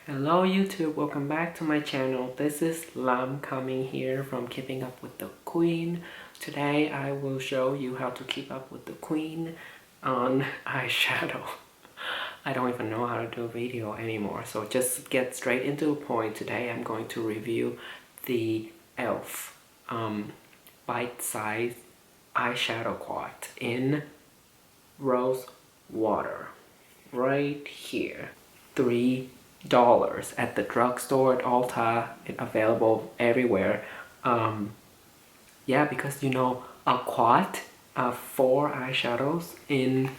Hello YouTube, welcome back to my channel. This is Lam coming here from Keeping Up with the Queen. Today I will show you how to keep up with the Queen on eyeshadow. I don't even know how to do a video anymore, so just get straight into the point. Today I'm going to review the e.l.f. bite-sized eyeshadow quad in rose water. Right here. $3 at the drugstore, at Ulta, it's available everywhere. Yeah, because you know, a quad of 4 eyeshadows in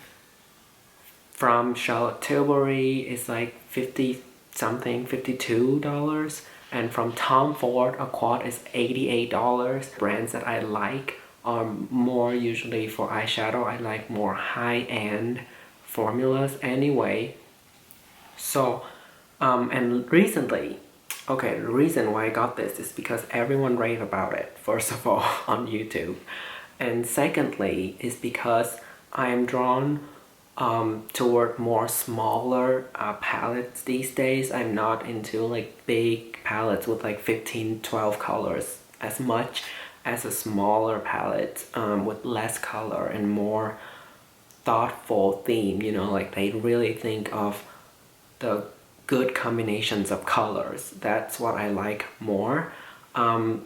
from Charlotte Tilbury is like 50 something, $52, and from Tom Ford a quad is $88. Brands that I like are more usually for eyeshadow. I like more high-end formulas anyway. So and recently, okay, the reason why I got this is because everyone raved about it, first of all, on YouTube. And secondly, is because I am drawn toward more smaller palettes these days. I'm not into like big palettes with like 15, 12 colors as much as a smaller palette with less color and more thoughtful theme, you know, like they really think of the good combinations of colors. That's what I like more. And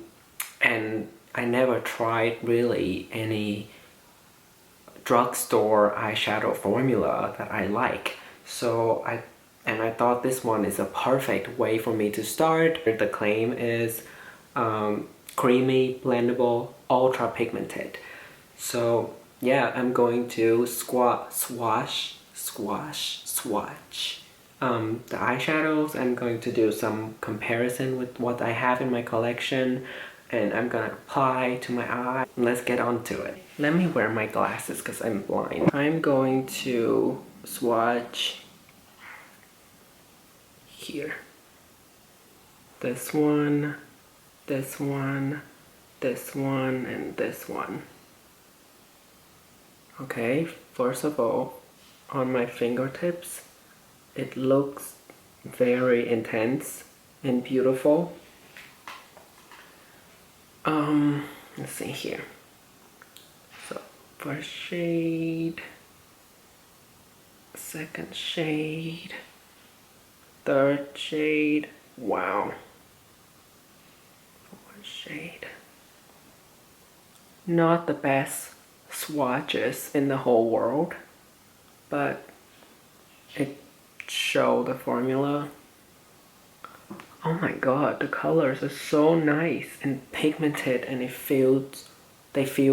I never tried really any drugstore eyeshadow formula that I like. So I thought this one is a perfect way for me to start. The claim is creamy, blendable, ultra-pigmented. So yeah, I'm going to swatch the eyeshadows. I'm going to do some comparison with what I have in my collection, and I'm gonna apply to my eye. Let's get on to it. Let me wear my glasses because I'm blind. I'm going to swatch here. This one, this one, this one, and this one. Okay, first of all, on my fingertips, it looks very intense and beautiful. Let's see here. So, first shade, second shade, third shade, wow. Fourth shade. Not the best swatches in the whole world, but it show the formula. Oh my god, the colors are so nice and pigmented, and they feel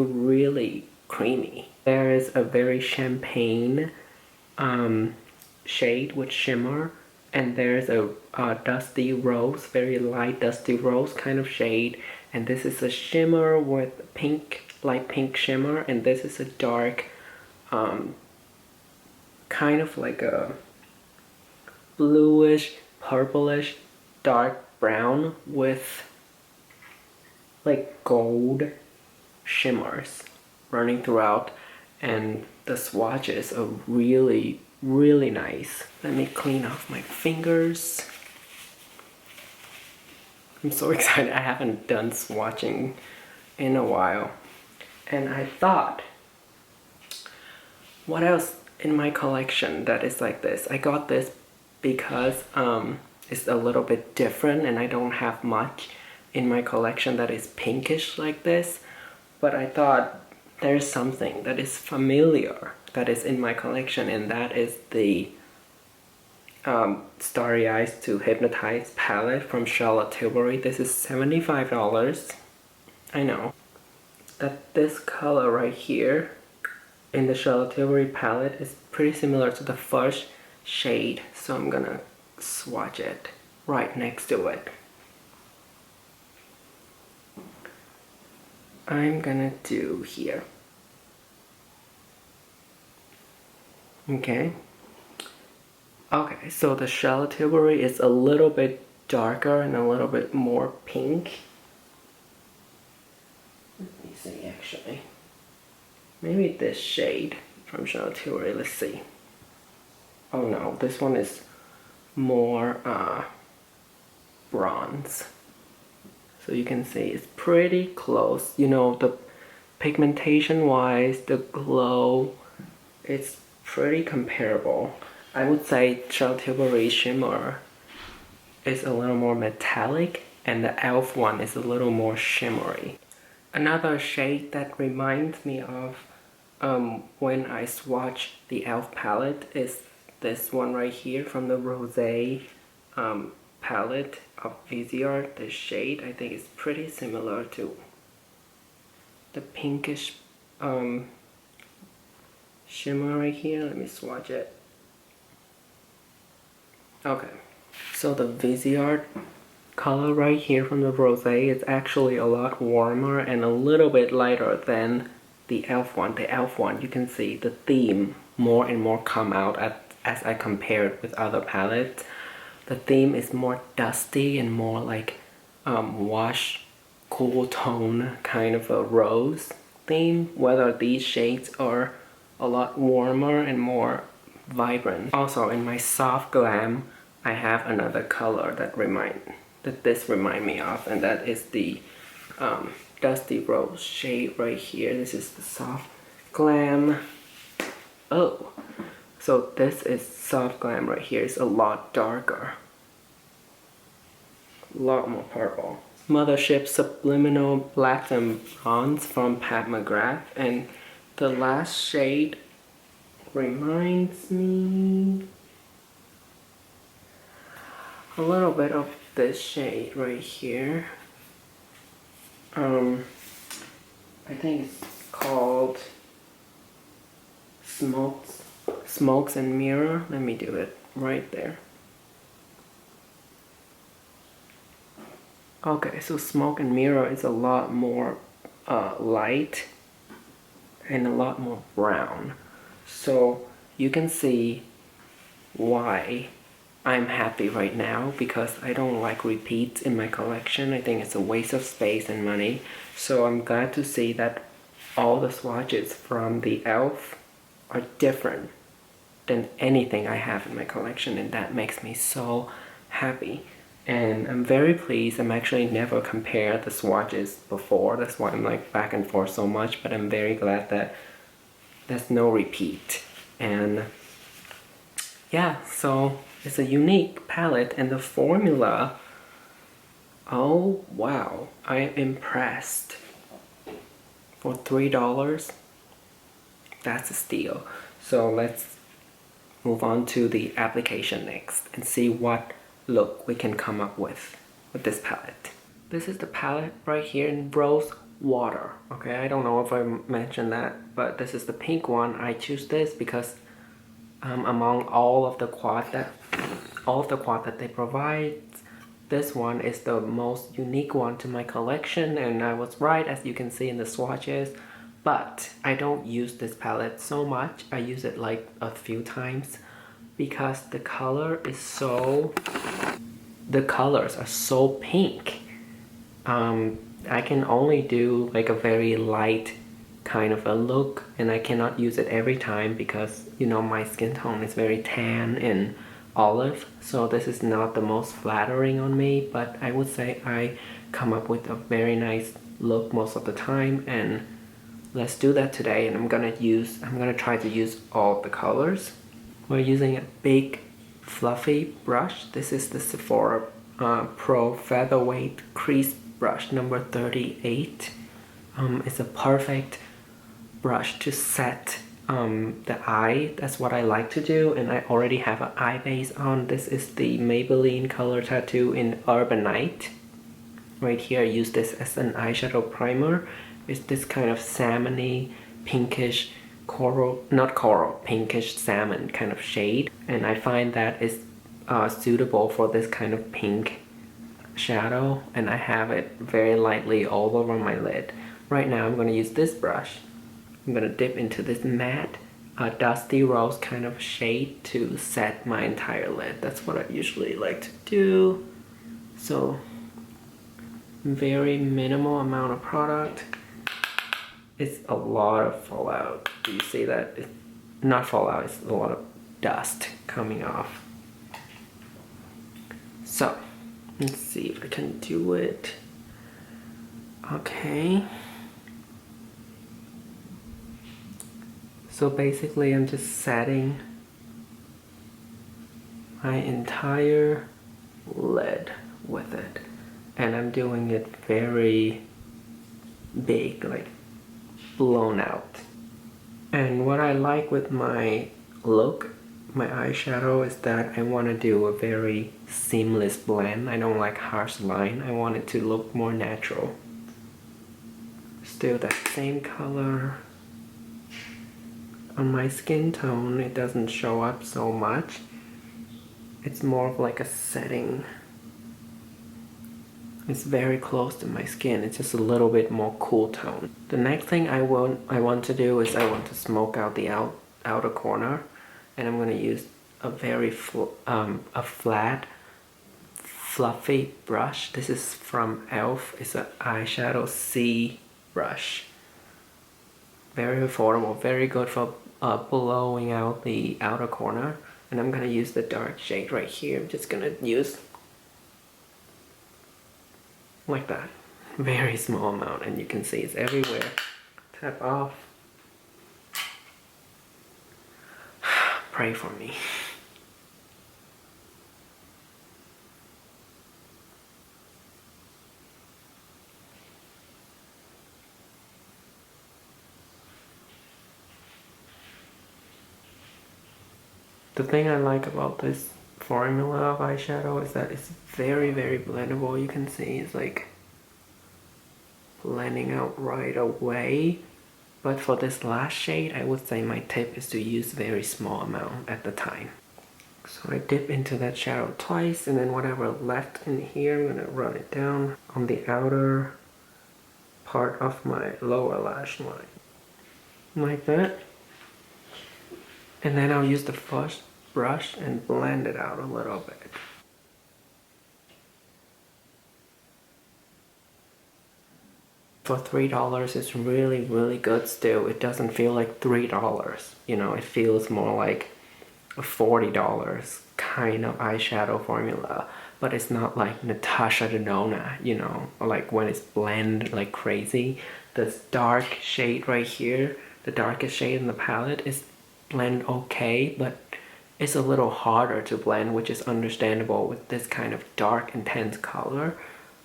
really creamy. There is a very champagne shade with shimmer, and there's a dusty rose, very light dusty rose kind of shade, and this is a shimmer with pink, light pink shimmer, and this is a dark kind of like a bluish, purplish, dark brown with like gold shimmers running throughout, and the swatches are really, really nice. Let me clean off my fingers. I'm so excited. I haven't done swatching in a while. And I thought, what else in my collection that is like this? I got this because it's a little bit different, and I don't have much in my collection that is pinkish like this, but I thought there's something that is familiar that is in my collection, and that is the Starry Eyes to Hypnotize palette from Charlotte Tilbury. This is $75. I know that this color right here in the Charlotte Tilbury palette is pretty similar to the first shade, so I'm gonna swatch it right next to it. I'm gonna do here. Okay, so the Charlotte Tilbury is a little bit darker and a little bit more pink. Let me see, actually. Maybe this shade from Charlotte Tilbury, let's see. Oh no, this one is more ones. So you can see it's pretty close. You know, the pigmentation wise, the glow, it's pretty comparable. I would say Charlotte Tilbury shimmer is a little more metallic and the e.l.f. one is a little more shimmery. Another shade that reminds me of when I swatch the e.l.f. palette is this one right here from the Rosé palette of Viseart. This shade I think is pretty similar to the pinkish shimmer right here. Let me swatch it. Okay, so the Viseart color right here from the Rosé is actually a lot warmer and a little bit lighter than the e.l.f. one. The e.l.f. one, you can see the theme more and more come out as I compared with other palettes. The theme is more dusty and more like wash, cool tone kind of a rose theme, whether these shades are a lot warmer and more vibrant. Also in my soft glam, I have another color that this remind me of, and that is the Dusty Rose shade right here. This is the soft glam. Oh, so this is soft glam right here. It's a lot darker, a lot more purple. Mothership Subliminal Black and Bronze from Pat McGrath, and the last shade reminds me a little bit of this shade right here. I think it's called Smokes and Mirror. Let me do it right there. Okay, so Smoke and Mirror is a lot more light and a lot more brown. So you can see why I'm happy right now, because I don't like repeats in my collection. I think it's a waste of space and money. So I'm glad to see that all the swatches from the e.l.f. are different than anything I have in my collection, and that makes me so happy. And I'm very pleased. I'm actually never compared the swatches before. That's why I'm like back and forth so much, but I'm very glad that there's no repeat. And yeah, so it's a unique palette, and the formula, oh wow, I am impressed. For $3, that's a steal. So let's move on to the application next and see what look we can come up with this palette. This is the palette right here in Rose Water. Okay, I don't know if I mentioned that, but this is the pink one. I choose this because among all of the quad that they provide, this one is the most unique one to my collection, and I was right, as you can see in the swatches. But I don't use this palette so much. I use it like a few times because the colors are so pink. I can only do like a very light kind of a look, and I cannot use it every time because, you know, my skin tone is very tan and olive, so this is not the most flattering on me, but I would say I come up with a very nice look most of the time, and let's do that today. And I'm gonna try to use all the colors. We're using a big fluffy brush. This is the Sephora Pro Featherweight Crease Brush number 38. It's a perfect brush to set the eye. That's what I like to do, and I already have an eye base on. This is the Maybelline Color Tattoo in Urbanite. Right here I use this as an eyeshadow primer. It's this kind of salmony, pinkish, pinkish salmon kind of shade, and I find that is suitable for this kind of pink shadow, and I have it very lightly all over my lid. Right now I'm going to use this brush. I'm going to dip into this matte Dusty Rose kind of shade to set my entire lid. That's what I usually like to do. So very minimal amount of product. It's a lot of fallout. Do you see that? It's not fallout, it's a lot of dust coming off. So Let's see if I can do it. Okay. So basically I'm just setting my entire lid with it. And I'm doing it very big, like blown out. And what I like with my look, my eyeshadow, is that I want to do a very seamless blend. I don't like harsh line. I want it to look more natural. Still that same color. On my skin tone, it doesn't show up so much. It's more of like a setting. It's very close to my skin. It's just a little bit more cool tone. The next thing I want to do is I want to smoke out the outer corner, and I'm going to use a very flat, fluffy brush. This is from e.l.f. It's an eyeshadow C brush. Very affordable, very good for blowing out the outer corner. And I'm gonna use the dark shade right here. I'm just gonna use like that. Very small amount, and you can see it's everywhere. Tap off. Pray for me. The thing I like about this formula of eyeshadow is that it's very, very blendable. You can see it's like blending out right away. But for this last shade, I would say my tip is to use very small amount at the time. So I dip into that shadow twice, and then whatever left in here, I'm gonna run it down on the outer part of my lower lash line. Like that. And then I'll use the first brush and blend it out a little bit. For $3, it's really, really good still. It doesn't feel like $3, you know, it feels more like a $40 kind of eyeshadow formula. But it's not like Natasha Denona, you know, or like when it's blend like crazy. This dark shade right here, the darkest shade in the palette, is blend okay, but it's a little harder to blend, which is understandable with this kind of dark, intense color.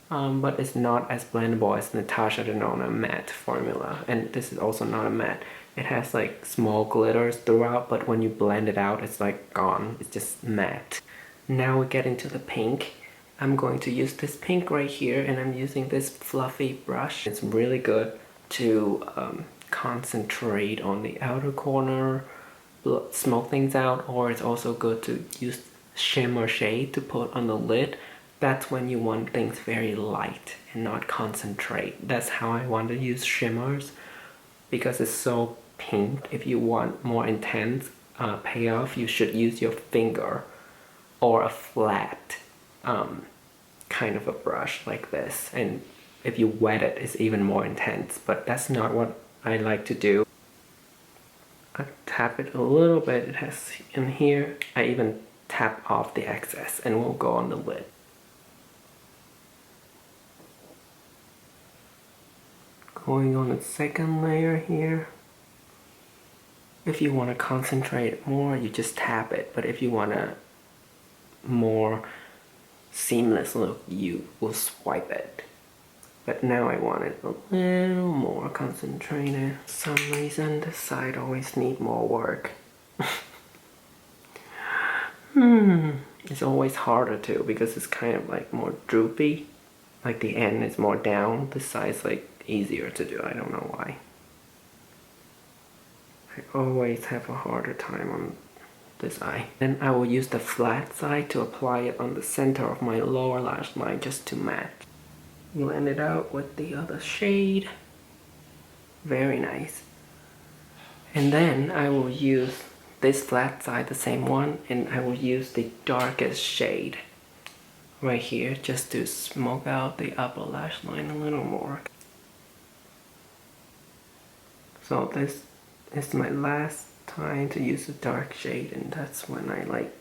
But it's not as blendable as Natasha Denona matte formula. And this is also not a matte. It has like small glitters throughout, but when you blend it out, it's like gone. It's just matte. Now we get into the pink. I'm going to use this pink right here, and I'm using this fluffy brush. It's really good to concentrate on the outer corner, smoke things out, or it's also good to use shimmer shade to put on the lid. That's when you want things very light and not concentrate. That's how I want to use shimmers, because it's so pink. If you want more intense payoff, you should use your finger or a flat kind of a brush like this. And if you wet it, it's even more intense, but that's not what I like to do. I tap it a little bit, it has in here. I even tap off the excess, and we'll go on the lid. Going on the second layer here. If you want to concentrate more, you just tap it, but if you want a more seamless look, you will swipe it. But now I want it a little more concentrated. For some reason, this side always needs more work. It's always harder too, because it's kind of like more droopy. Like the end is more down. This side's like easier to do. I don't know why. I always have a harder time on this eye. Then I will use the flat side to apply it on the center of my lower lash line just to match. Blend it out with the other shade. Very nice. And then I will use this flat side, the same one, and I will use the darkest shade right here just to smoke out the upper lash line a little more. So this is my last time to use a dark shade, and that's when I like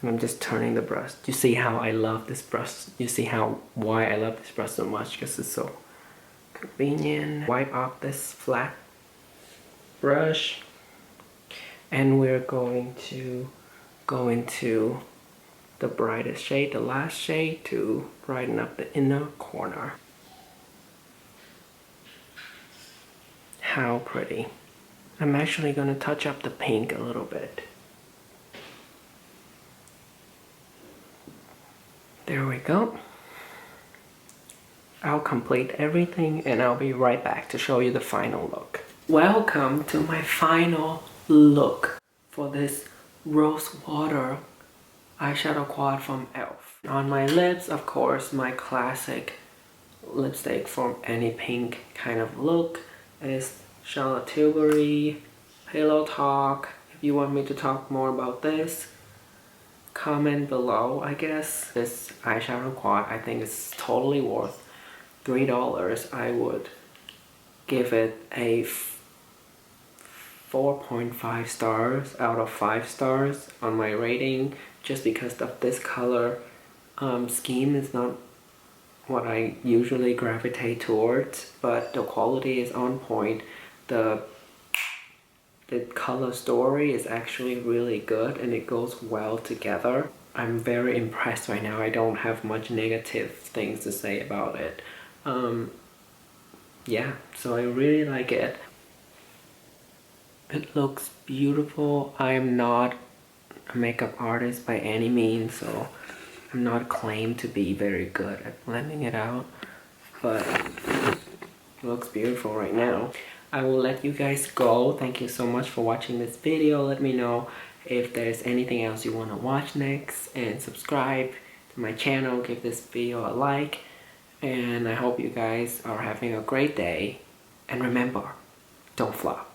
And I'm just turning the brush. You see how I love this brush? You see why I love this brush so much? Because it's so convenient. Wipe off this flat brush. And we're going to go into the brightest shade, the last shade, to brighten up the inner corner. How pretty. I'm actually going to touch up the pink a little bit. There we go. I'll complete everything and I'll be right back to show you the final look. Welcome to my final look for this rose water eyeshadow quad from e.l.f. On my lips, of course, my classic lipstick from any pink kind of look is Charlotte Tilbury Pillow Talk. If you want me to talk more about this, comment below, I guess. This eyeshadow quad, I think is totally worth $3. I would give it a 4.5 stars out of 5 stars on my rating, just because of this color scheme is not what I usually gravitate towards, but the quality is on point. The color story is actually really good and it goes well together. I'm very impressed right now. I don't have much negative things to say about it. Yeah, so I really like it. It looks beautiful. I am not a makeup artist by any means, so I'm not claimed to be very good at blending it out, but it looks beautiful right now. I will let you guys go. Thank you so much for watching this video. Let me know if there's anything else you want to watch next, and subscribe to my channel. Give this video a like, and I hope you guys are having a great day. And remember, don't flop.